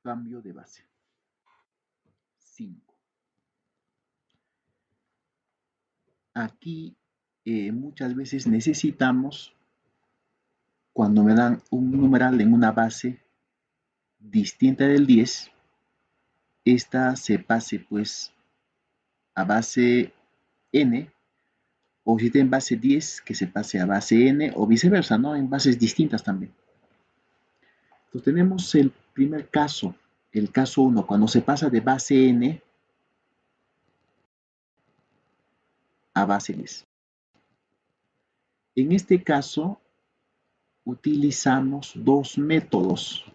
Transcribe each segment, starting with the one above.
cambio de base. 5. Aquí muchas veces necesitamos, cuando me dan un numeral en una base distinta del 10, esta se pase pues a base n, o si está en base 10, que se pase a base n, o viceversa, ¿no? En bases distintas también. Entonces tenemos el primer caso, el caso 1, cuando se pasa de base n a base 10. En este caso, utilizamos dos métodos.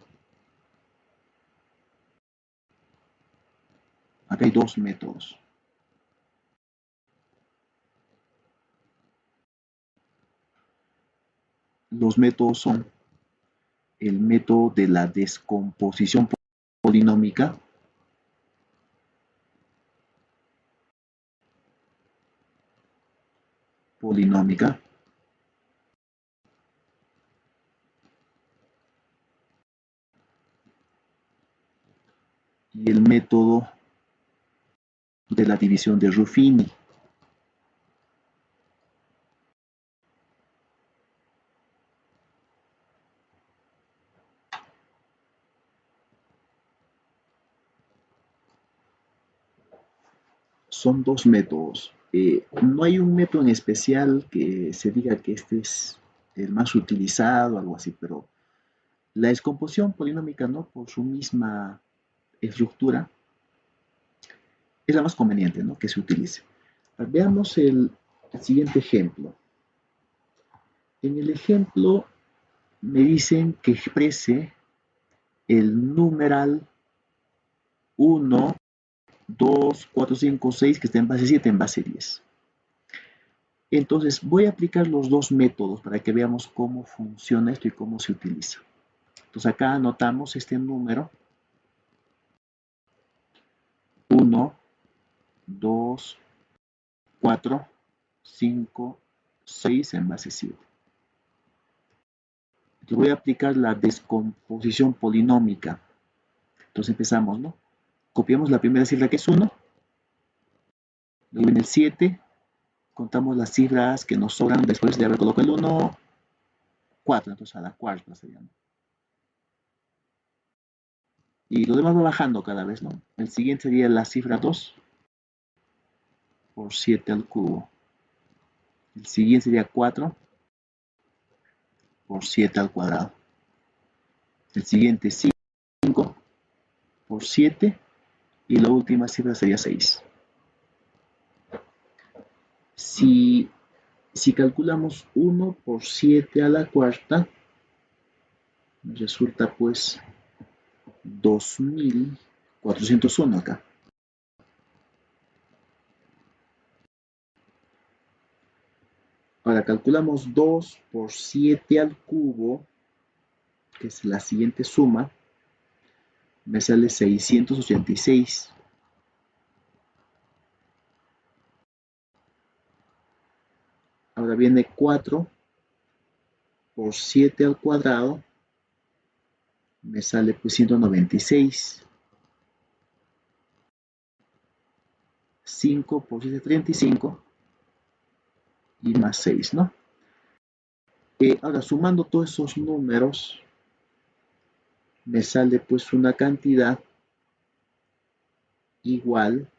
Acá hay dos métodos. Los métodos son el método de la descomposición polinómica, y el método de la división de Ruffini. Son dos métodos. No hay un método en especial que se diga que este es el más utilizado, algo así, pero la descomposición polinómica, ¿no? Por su misma estructura, es la más conveniente, ¿no? Que se utilice. Veamos el siguiente ejemplo. En el ejemplo me dicen que exprese el numeral 1, 2, 4, 5, 6, que está en base 7, en base 10. Entonces voy a aplicar los dos métodos para que veamos cómo funciona esto y cómo se utiliza. Entonces acá anotamos este número 1, 2, 4, 5, 6 en base 7. Entonces voy a aplicar la descomposición polinómica. Entonces empezamos, ¿no? Copiamos la primera cifra que es 1, luego viene el 7, contamos las cifras que nos sobran después de haber colocado el 1, 4, entonces a la cuarta sería, ¿no? Y lo demás va bajando cada vez, ¿no? El siguiente sería la cifra 2 por 7 al cubo. El siguiente sería 4 por 7 al cuadrado. El siguiente 5 por 7 y la última cifra sería 6. Si calculamos 1 por 7 a la cuarta, nos resulta pues 2401 acá. Ahora calculamos 2 por 7 al cubo, que es la siguiente suma, me sale 686. Ahora viene 4 por 7 al cuadrado, me sale pues 196. 5 por 7, 35. Y más 6, ¿no? Ahora, sumando todos esos números, me sale pues una cantidad igual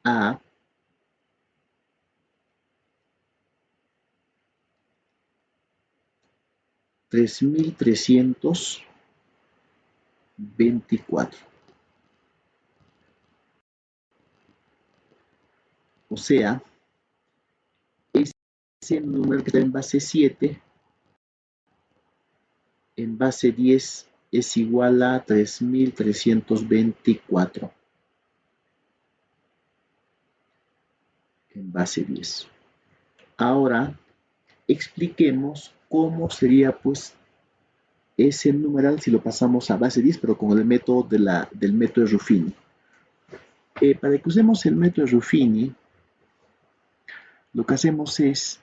a 3324. O sea, ese número que está en base 7, en base 10 es igual a 3324. En base 10. Ahora, expliquemos cómo sería pues ese numeral si lo pasamos a base 10, pero con el método del método de Ruffini. Para que usemos el método de Ruffini, lo que hacemos es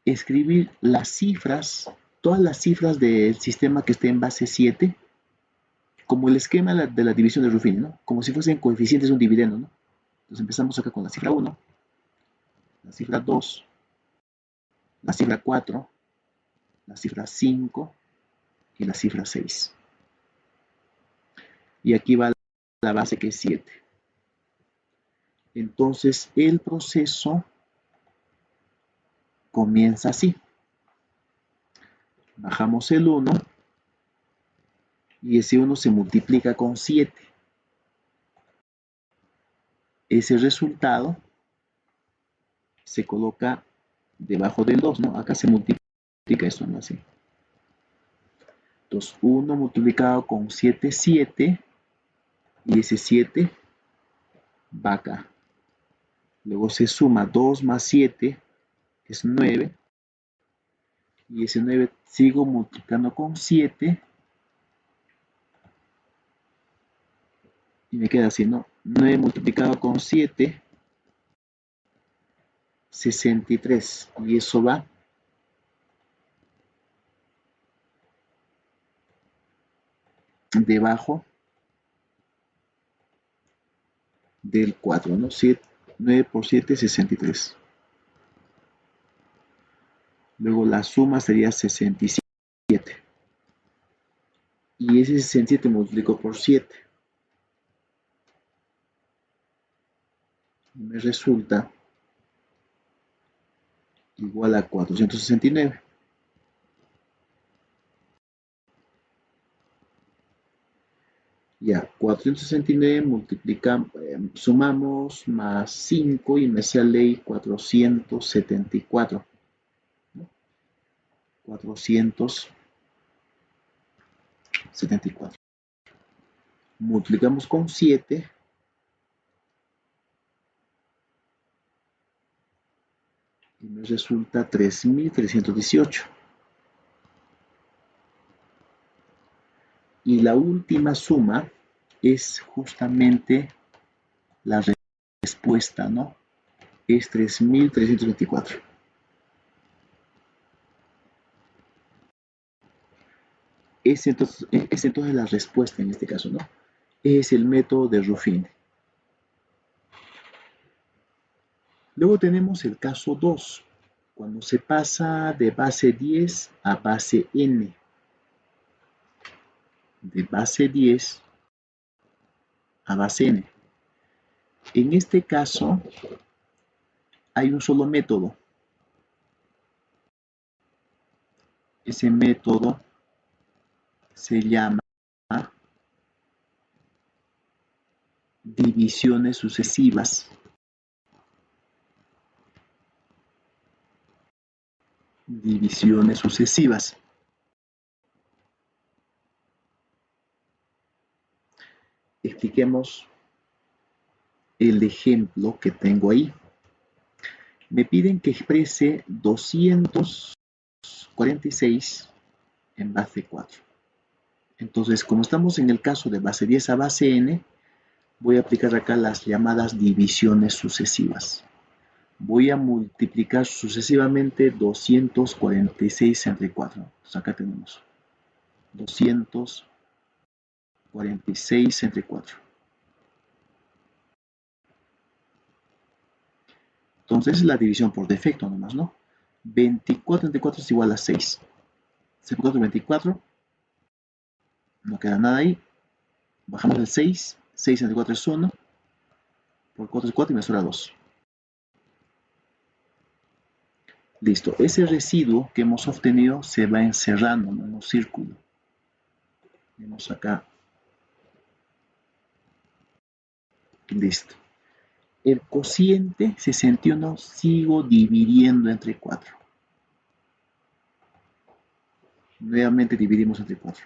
escribir las cifras, todas las cifras del sistema que esté en base 7, como el esquema de la división de Ruffini, ¿no? Como si fuesen coeficientes de un dividendo, ¿no? Entonces empezamos acá con la cifra 1, la cifra 2, la cifra 4, la cifra 5 y la cifra 6. Y aquí va la base que es 7. Entonces el proceso comienza así. Bajamos el 1 y ese 1 se multiplica con 7. Ese resultado se coloca debajo del 2, ¿no? Acá se multiplica esto, ¿no? Así. Entonces 1 multiplicado con 7, 7. Y ese 7 va acá. Luego se suma 2 más 7, es 9. Y ese 9 sigo multiplicando con 7. Y me queda así, ¿no? 9 multiplicado con 7, 63. Y eso va debajo del 4, ¿no? 9 por 7, 63. Luego la suma sería 67. Y ese 67 multiplico por 7. Y me resulta igual a 469. Ya, 469 multiplicamos, sumamos más 5 y me sale 474. ¿No? 474. Multiplicamos con 7 y me resulta 3318. Y la última suma es justamente la respuesta, ¿no? Es 3324. Es entonces la respuesta en este caso, ¿no? Es el método de Ruffin. Luego tenemos el caso 2, cuando se pasa de base 10 a base n. De base 10 a base n. En este caso hay un solo método. Ese método se llama divisiones sucesivas. Divisiones sucesivas. Expliquemos el ejemplo que tengo ahí. Me piden que exprese 246 en base 4. Entonces, como estamos en el caso de base 10 a base n, voy a aplicar acá las llamadas divisiones sucesivas. Voy a multiplicar sucesivamente 246 entre 4. Entonces acá tenemos 246 entre 4. Entonces es la división por defecto nomás, ¿no? 24 entre 4 es igual a 6. 6 por 4 es 24. No queda nada ahí. Bajamos el 6. 6 entre 4 es 1. Por 4 es 4 y me sobra 2. Listo. Ese residuo que hemos obtenido se va encerrando en un círculo. Vemos acá. Listo. El cociente 61 sigo dividiendo entre 4. Nuevamente dividimos entre 4.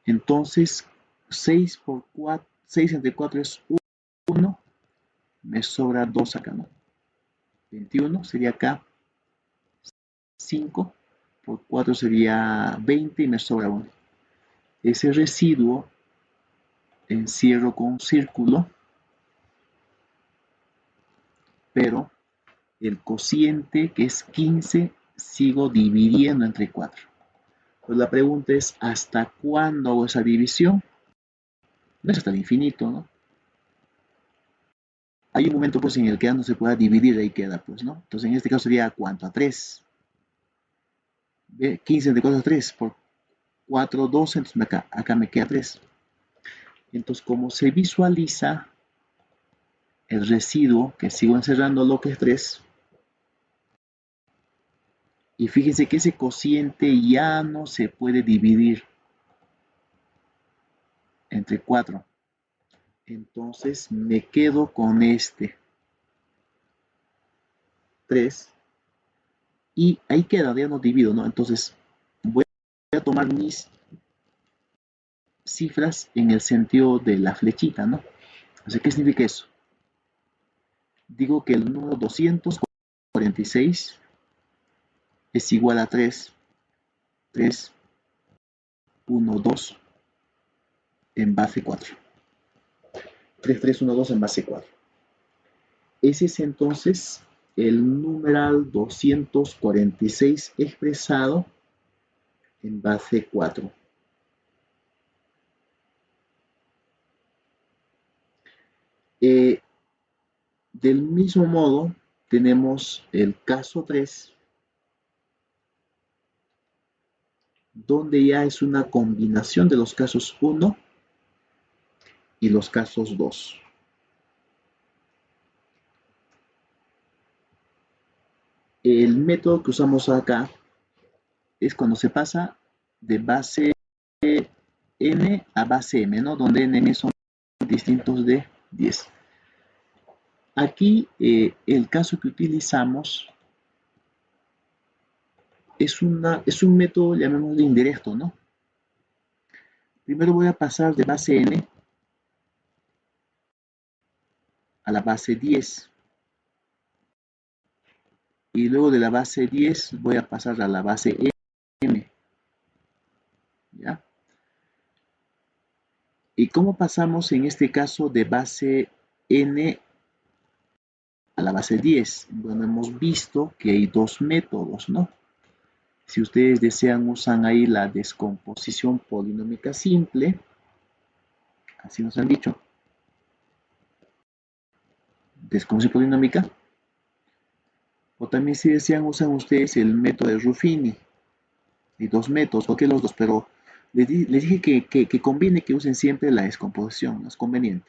Entonces, 6 por 4, 6 entre 4 es 1. Me sobra 2 acá, ¿no? 21 sería acá. 5 por 4 sería 20 y me sobra 1. Ese residuo encierro con un círculo, pero el cociente, que es 15, sigo dividiendo entre 4. Pues la pregunta es, ¿hasta cuándo hago esa división? No es hasta el infinito, ¿no? Hay un momento pues en el que ya no se pueda dividir, ahí queda pues, ¿no? Entonces en este caso sería, ¿cuánto? A 3. 15 entre 4 es 3, por 4, 12, entonces acá me queda 3. Entonces, como se visualiza el residuo, que sigo encerrando lo que es 3, y fíjense que ese cociente ya no se puede dividir entre 4. Entonces me quedo con este 3 y ahí queda, ya no divido, ¿no? Entonces voy a tomar mis cifras en el sentido de la flechita, ¿no? O sea, ¿qué significa eso? Digo que el número 246 es igual a 3, 3, 1, 2 en base 4. 3, 3, 1, 2 en base 4. Ese es entonces el numeral 246 expresado en base 4. Eh, del mismo modo, tenemos el caso 3, donde ya es una combinación de los casos 1 y los casos 2. El método que usamos acá es cuando se pasa de base n a base m, ¿no? Donde n son distintos de 10. Aquí el caso que utilizamos es un método, llamémoslo indirecto, ¿no? Primero voy a pasar de base n a la base 10. Y luego de la base 10 voy a pasar a la base m. ¿Ya? ¿Y cómo pasamos en este caso de base n a la base 10? Bueno, hemos visto que hay dos métodos, ¿no? Si ustedes desean, usan ahí la descomposición polinómica simple, así nos han dicho, descomposición polinómica, o también si desean, usan ustedes el método de Ruffini. Hay dos métodos, cualquiera de los dos, pero les dije que conviene que usen siempre la descomposición, ¿no? Es conveniente.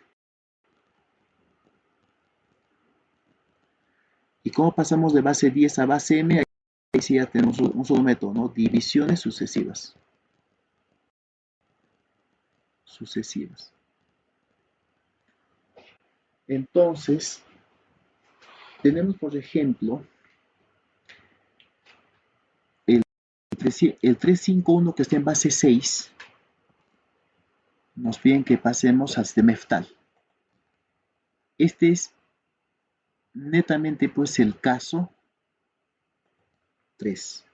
¿Y cómo pasamos de base 10 a base m? Ahí sí ya tenemos un solo método, ¿no? Divisiones sucesivas. Sucesivas. Entonces, tenemos, por ejemplo, el 351 que está en base 6. Nos piden que pasemos al sistema Eftal. Este es netamente, pues, el caso 3.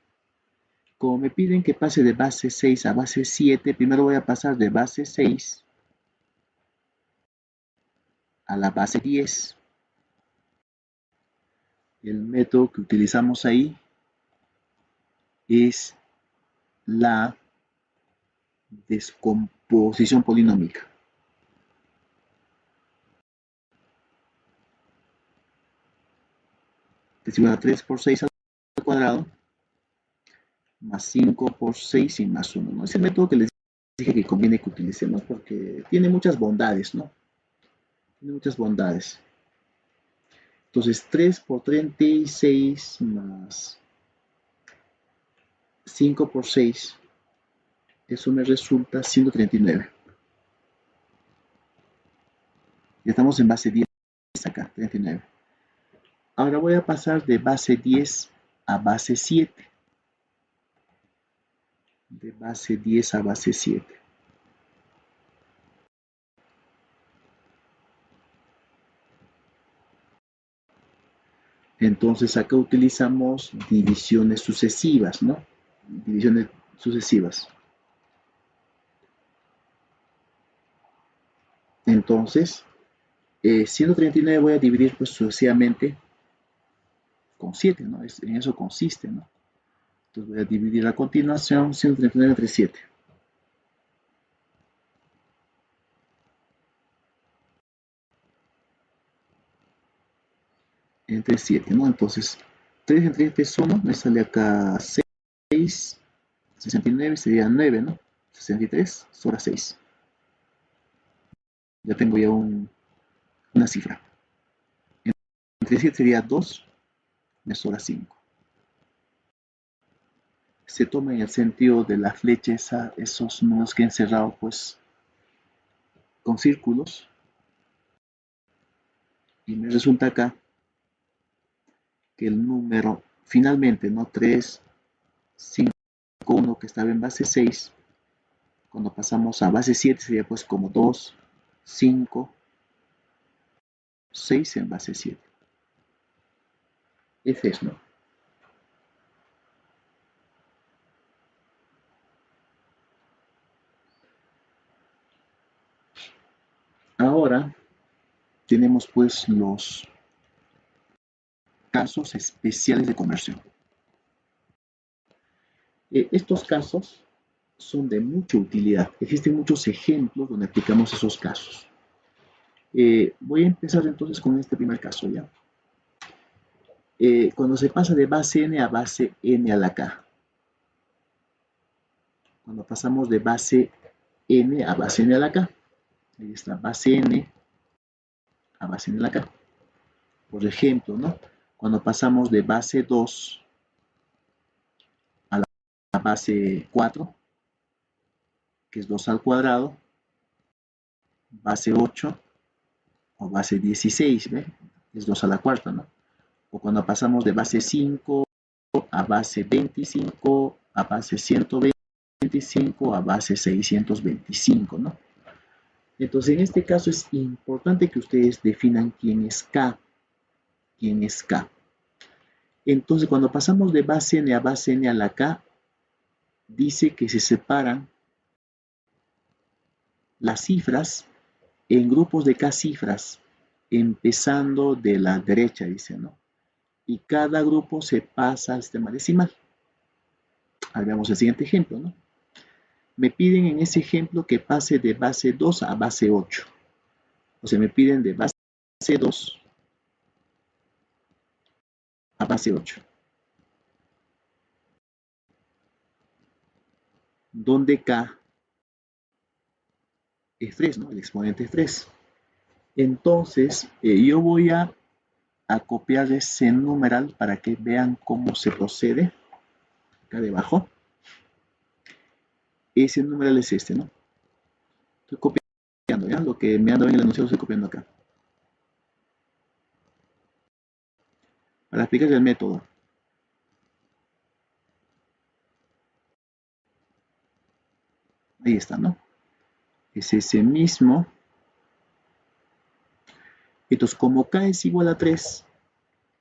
Como me piden que pase de base 6 a base 7, primero voy a pasar de base 6 a la base 10. El método que utilizamos ahí es la descomposición polinómica. Es igual a 3 por 6 al cuadrado, más 5 por 6 y más 1, ¿no? Es el método que les dije que conviene que utilicemos porque tiene muchas bondades, ¿no? Tiene muchas bondades. Entonces, 3 por 36 más 5 por 6, eso me resulta 139. Ya estamos en base 10 acá, 39. Ahora voy a pasar de base 10 a base 7. De base 10 a base 7. Entonces acá utilizamos divisiones sucesivas, ¿no? Divisiones sucesivas. Entonces, 139 voy a dividir pues sucesivamente con 7, ¿no? En eso consiste, ¿no? Entonces voy a dividir a continuación 139 entre 7. Entre 7, ¿no? Entonces, 3 entre 7 es 1, me sale acá 6, 69 sería 9, ¿no? 63 sobra 6. Ya tengo ya una cifra. Entre 7 sería 2, me sobra 5. Se toma en el sentido de la flecha esos números que he encerrado pues con círculos y me resulta acá que el número finalmente, ¿no? 3, 5, 1 que estaba en base 6, cuando pasamos a base 7 sería pues como 2, 5, 6 en base 7. Ese es, ¿no? Ahora tenemos pues los casos especiales de conversión. Estos casos son de mucha utilidad. Existen muchos ejemplos donde aplicamos esos casos. Voy a empezar entonces con este primer caso, ¿ya? Cuando se pasa de base n a base n a la k. Cuando pasamos de base n a base n a la k. Ahí está, base n a base n a la k. Por ejemplo, ¿no? Cuando pasamos de base 2 a la base 4, que es 2 al cuadrado, base 8 o base 16, ¿ve? Es 2 a la cuarta, ¿no? O cuando pasamos de base 5 a base 25, a base 125, a base 625, ¿no? Entonces, en este caso es importante que ustedes definan quién es K. ¿Quién es K? Entonces, cuando pasamos de base n a base n a la K, dice que se separan las cifras en grupos de K cifras, empezando de la derecha, dice, ¿no? Y cada grupo se pasa al sistema decimal. Ahora veamos el siguiente ejemplo, ¿no? Me piden en ese ejemplo que pase de base 2 a base 8. O sea, me piden de base 2 a base 8. Donde K es 3, ¿no? El exponente es 3. Entonces, yo voy a copiar ese numeral para que vean cómo se procede. Acá debajo. Ese numeral es este, ¿no? Estoy copiando, ¿ya? Lo que me han dado en el enunciado estoy copiando acá. Para explicar el método. Ahí está, ¿no? Es ese mismo. Entonces, como K es igual a 3,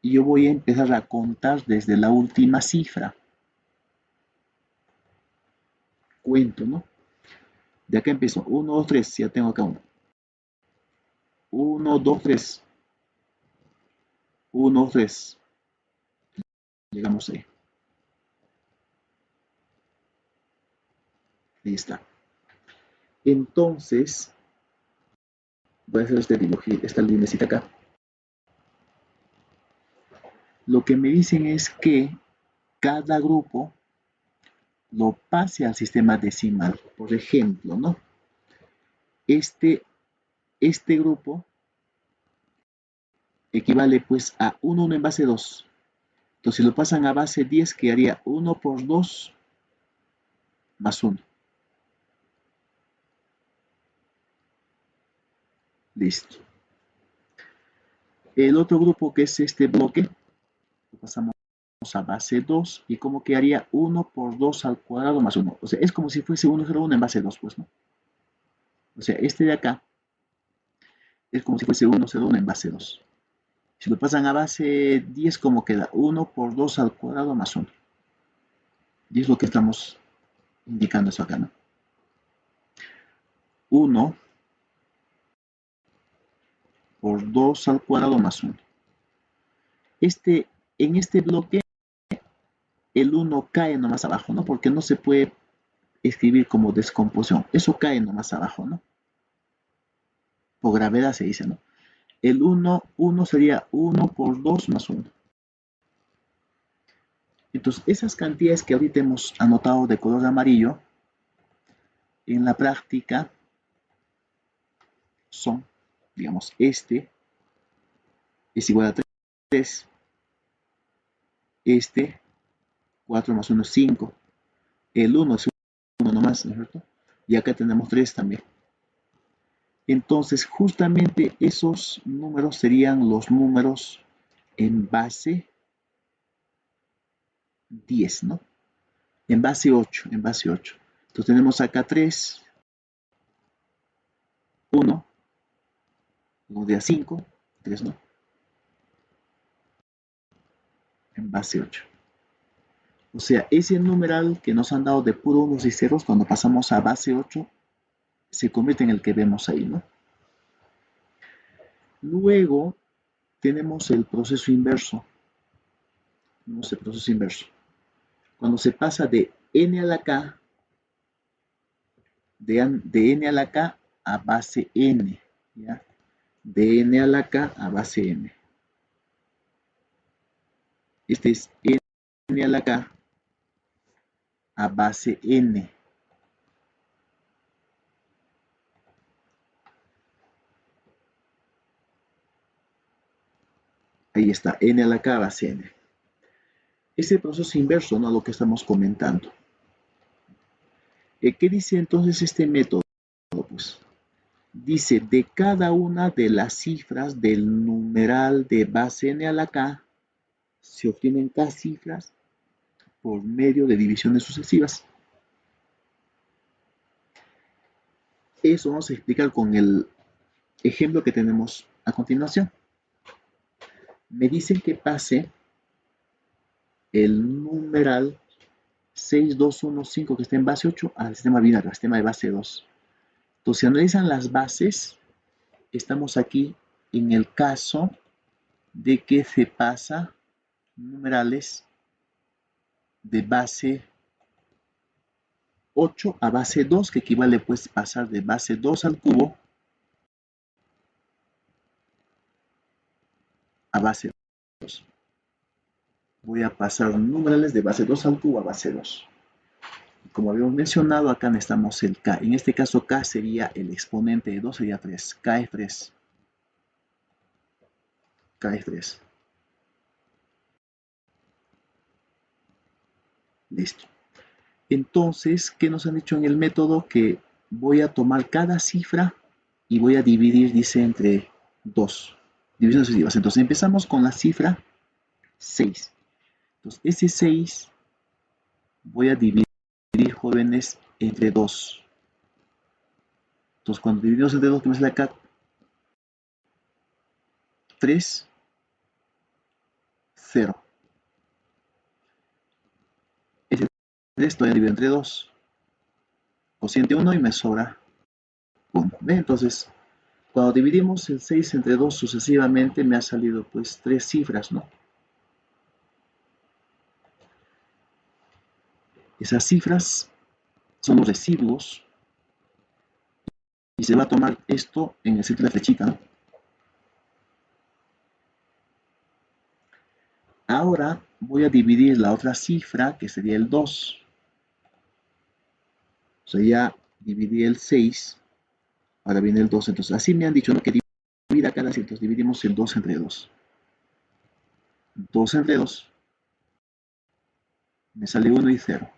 yo voy a empezar a contar desde la última cifra. Cuento, ¿no? De acá empiezo. 1, 2, 3. Ya tengo acá uno. 1, 2, 3. 1, 2, 3. Llegamos ahí. Ahí está. Entonces, voy a hacer este dibujito, esta linecita acá. Lo que me dicen es que cada grupo lo pase al sistema decimal. Por ejemplo, ¿no? Este grupo equivale pues a 1 en base 2. Entonces, si lo pasan a base 10, quedaría 1 por 2 más 1. Listo. El otro grupo que es este bloque, lo pasamos a base 2 y como quedaría 1 por 2 al cuadrado más 1. O sea, es como si fuese 1, 0, 1 en base 2, pues, ¿no? O sea, este de acá es como si fuese 1, 0, 1 en base 2. Si lo pasan a base 10, como queda 1 por 2 al cuadrado más 1. Y es lo que estamos indicando eso acá, ¿no? 1 por 2 al cuadrado más 1. Este en este bloque el 1 cae nomás abajo, ¿no? Porque no se puede escribir como descomposición. Eso cae nomás abajo, ¿no? Por gravedad se dice, ¿no? El 1 sería 1 por 2 más 1. Entonces, esas cantidades que ahorita hemos anotado de color amarillo, en la práctica son, digamos, este es igual a 3, este 4 más 1 es 5, el 1 es 1 nomás, ¿no es cierto? Y acá tenemos 3 también. Entonces, justamente esos números serían los números en base 10, ¿no? En base 8, en base 8. Entonces tenemos acá 3, 1, luego de a 5, 3, ¿no? En base 8. O sea, ese numeral que nos han dado de puro unos y ceros, cuando pasamos a base 8, se convierte en el que vemos ahí, ¿no? Luego tenemos el proceso inverso. Tenemos el proceso inverso. Cuando se pasa de n a la k, de n a la k a base n, ¿ya? De n a la k a base n. Este es n a la k a base n. Ahí está, n a la k a base n. Este proceso inverso, ¿no? Lo que estamos comentando. ¿Qué dice entonces este método? Pues dice, de cada una de las cifras del numeral de base n a la k, se obtienen k cifras por medio de divisiones sucesivas. Eso vamos a explicar con el ejemplo que tenemos a continuación. Me dicen que pase el numeral 6215 que está en base 8 al sistema binario, al sistema de base 2. Entonces, si analizan las bases, estamos aquí en el caso de que se pasa numerales de base 8 a base 2, que equivale pues pasar de base 2 al cubo a base 2. Voy a pasar numerales de base 2 al cubo a base 2. Como habíamos mencionado, acá necesitamos el k. En este caso, k sería el exponente de 2, sería 3. K es 3. K es 3. Listo. Entonces, ¿qué nos han dicho en el método? Que voy a tomar cada cifra y voy a dividir, dice, entre 2. Divisiones sucesivas. Entonces, empezamos con la cifra 6. Entonces, ese 6 voy a dividir, jóvenes, entre 2. Entonces, cuando dividimos entre 2, ¿qué me sale acá? 3, 0. Ese 3 voy a dividir entre 2. Cociente 1 y me sobra 1. ¿Ve? Entonces, cuando dividimos el 6 entre 2 sucesivamente, me ha salido pues 3 cifras, ¿no? Esas cifras son los residuos y se va a tomar esto en el centro de la flechita, ¿no? Ahora voy a dividir la otra cifra, que sería el 2. O sea, ya dividí el 6, ahora viene el 2. Entonces, así me han dicho, ¿no? Que divida cada cifra. Entonces, dividimos el 2 entre 2. 2 entre 2. Me sale 1 y 0.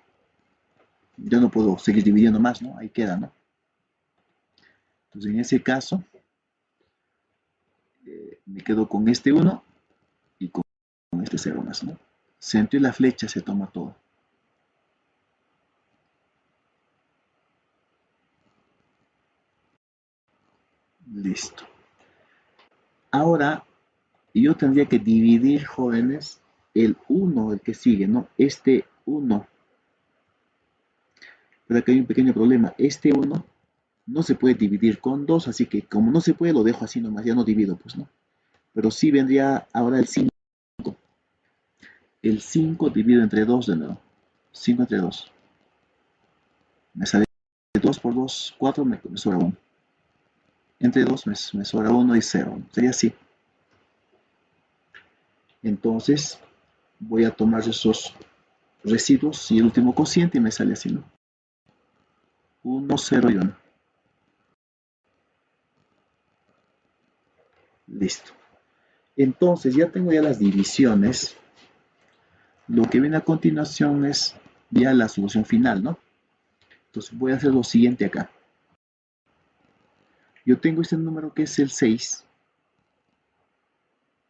Yo no puedo seguir dividiendo más, ¿no? Ahí queda, ¿no? Entonces, en ese caso, me quedo con este 1 y con este 0 más, ¿no? Centro y la flecha se toma todo. Listo. Ahora, yo tendría que dividir, jóvenes, el 1, el que sigue, ¿no? Este 1. Pero acá hay un pequeño problema. Este 1 no se puede dividir con 2, así que como no se puede, lo dejo así nomás, ya no divido, pues, ¿no? Pero sí vendría ahora el 5. el 5 dividido entre 2 de nuevo. 5 entre 2. Me sale 2 por 2, 4, me sobra 1. Entre 2 me sobra 1 y 0. Sería así. Entonces voy a tomar esos residuos y el último cociente y me sale así, ¿no? 1, 0 y 1. Listo. Entonces ya tengo ya las divisiones. Lo que viene a continuación es ya la solución final, ¿no? Entonces voy a hacer lo siguiente acá. Yo tengo este número que es el 6.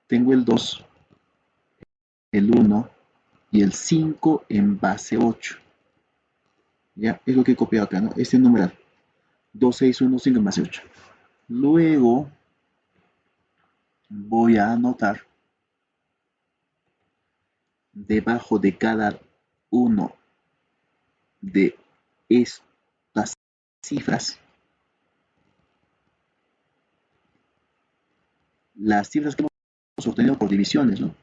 Tengo el 2, el 1 y el 5 en base 8. Ya, es lo que he copiado acá, ¿no? Este numeral. 2, 6, 1, 5 en base 8. Luego voy a anotar debajo de cada uno de estas cifras las cifras que hemos obtenido por divisiones, ¿no?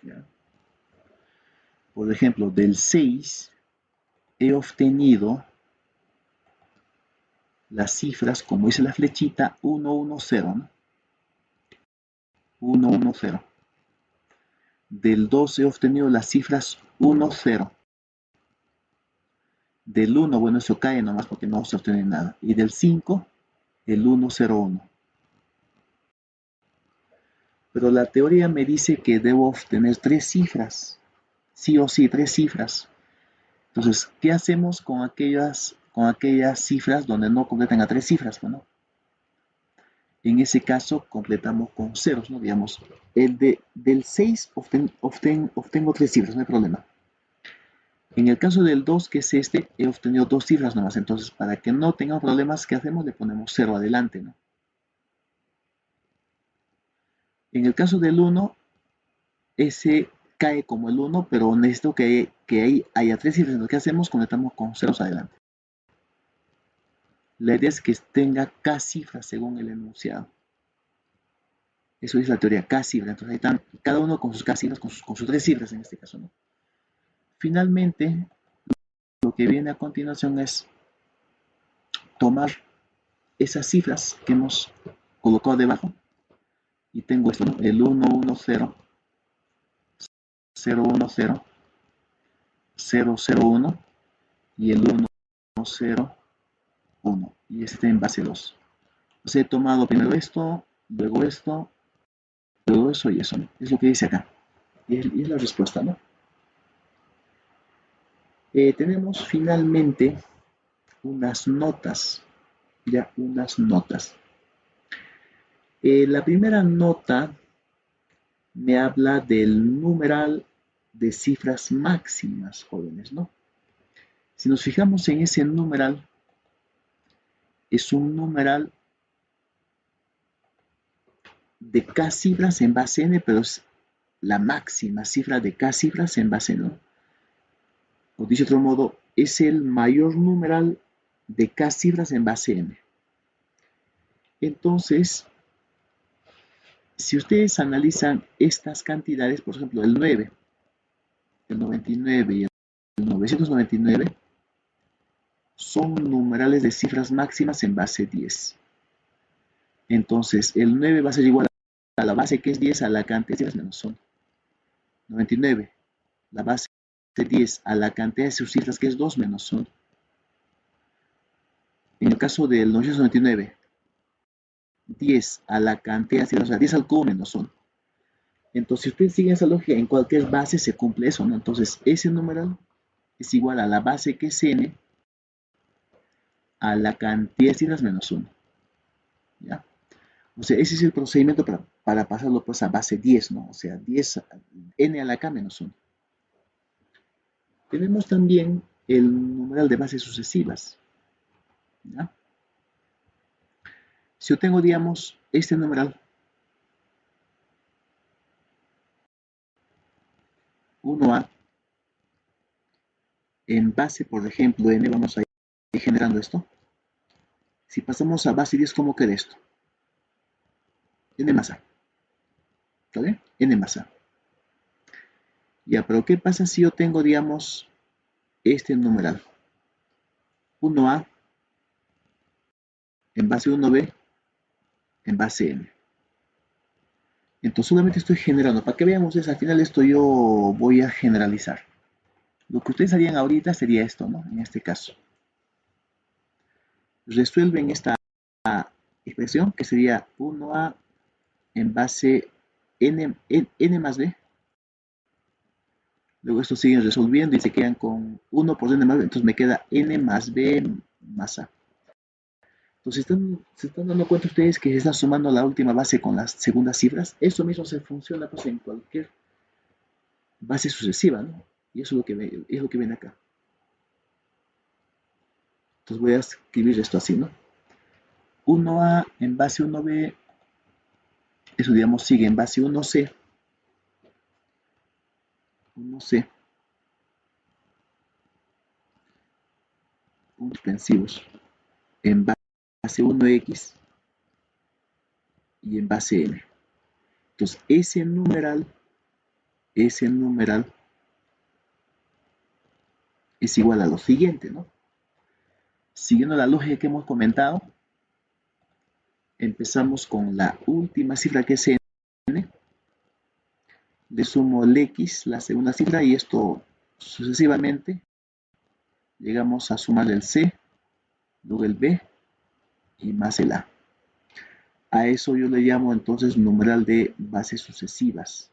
¿Ya? Por ejemplo, del 6 he obtenido las cifras, como dice la flechita, 110, ¿no? 110. Del 2 he obtenido las cifras 10. Del 1, bueno, eso cae nomás porque no se obtiene nada. Y del 5, el 101. Pero la teoría me dice que debo obtener 3 cifras. Sí o sí, 3 cifras. Entonces, ¿qué hacemos con aquellas cifras donde no completan a 3 cifras? Bueno, en ese caso completamos con ceros, ¿no? Digamos, del 6 obtengo 3 cifras, no hay problema. En el caso del 2, que es este, he obtenido 2 cifras nomás. Entonces, para que no tengamos problemas, ¿qué hacemos? Le ponemos 0 adelante, ¿no? En el caso del 1, ese cae como el 1, pero necesito que ahí haya 3 cifras. Entonces, ¿qué hacemos? Completamos con ceros adelante. La idea es que tenga K cifras según el enunciado. Eso es la teoría K cifras. Entonces ahí están cada uno con sus K cifras, con sus 3 cifras en este caso, ¿no? Finalmente, lo que viene a continuación es tomar esas cifras que hemos colocado debajo y tengo esto, ¿no? El 110, 010, 001 y el 101 y este en base 2. Entonces he tomado primero esto, luego esto, luego eso y eso, ¿no? Es lo que dice acá. Y es la respuesta, ¿no? Tenemos finalmente unas notas, ya unas notas. La primera nota me habla del numeral de cifras máximas, jóvenes, ¿no? Si nos fijamos en ese numeral, es un numeral de K cifras en base n, pero es la máxima cifra de K cifras en base n, ¿no? O dicho de otro modo, es el mayor numeral de K cifras en base n. Entonces, si ustedes analizan estas cantidades, por ejemplo, el 9, el 99 y el 999, son numerales de cifras máximas en base 10. Entonces, el 9 va a ser igual a la base que es 10 a la cantidad de cifras menos 1. 99, la base de 10 a la cantidad de sus cifras que es 2 menos 1. En el caso del 999, 10 a la cantidad de cifras, o sea, 10 al cubo menos 1. Entonces, si ustedes siguen esa lógica, en cualquier base se cumple eso, ¿no? Entonces, ese numeral es igual a la base que es n a la cantidad de cifras menos 1. ¿Ya? O sea, ese es el procedimiento para pasarlo pues a base 10, ¿no? O sea, 10, n a la k menos 1. Tenemos también el numeral de bases sucesivas. ¿Ya? Si yo tengo, digamos, este numeral, 1a, en base, por ejemplo, n, vamos a ir generando esto. Si pasamos a base 10, ¿cómo queda esto? n más a. ¿Está bien? N más a. Ya, pero ¿qué pasa si yo tengo, digamos, este numeral? 1a en base 1b en base n. Entonces solamente estoy generando. Para que vean ustedes, al final esto yo voy a generalizar. Lo que ustedes harían ahorita sería esto, ¿no? En este caso. Resuelven esta expresión que sería 1a en base n más b. Luego esto siguen resolviendo y se quedan con 1 por n más b. Entonces me queda n más b más a. Entonces se están dando cuenta ustedes que se está sumando la última base con las segundas cifras. Eso mismo se funciona pues, en cualquier base sucesiva, ¿no? Y eso es lo que ven acá. Entonces voy a escribir esto así, ¿no? 1a en base 1b, eso digamos sigue en base 1c, 1c, puntos suspensivos, en base 1x y en base n. Entonces ese numeral es igual a lo siguiente, ¿no? Siguiendo la lógica que hemos comentado, empezamos con la última cifra que es n, le sumo el x, la segunda cifra, y esto sucesivamente llegamos a sumar el c, luego el b y más el a. A eso yo le llamo entonces numeral de bases sucesivas.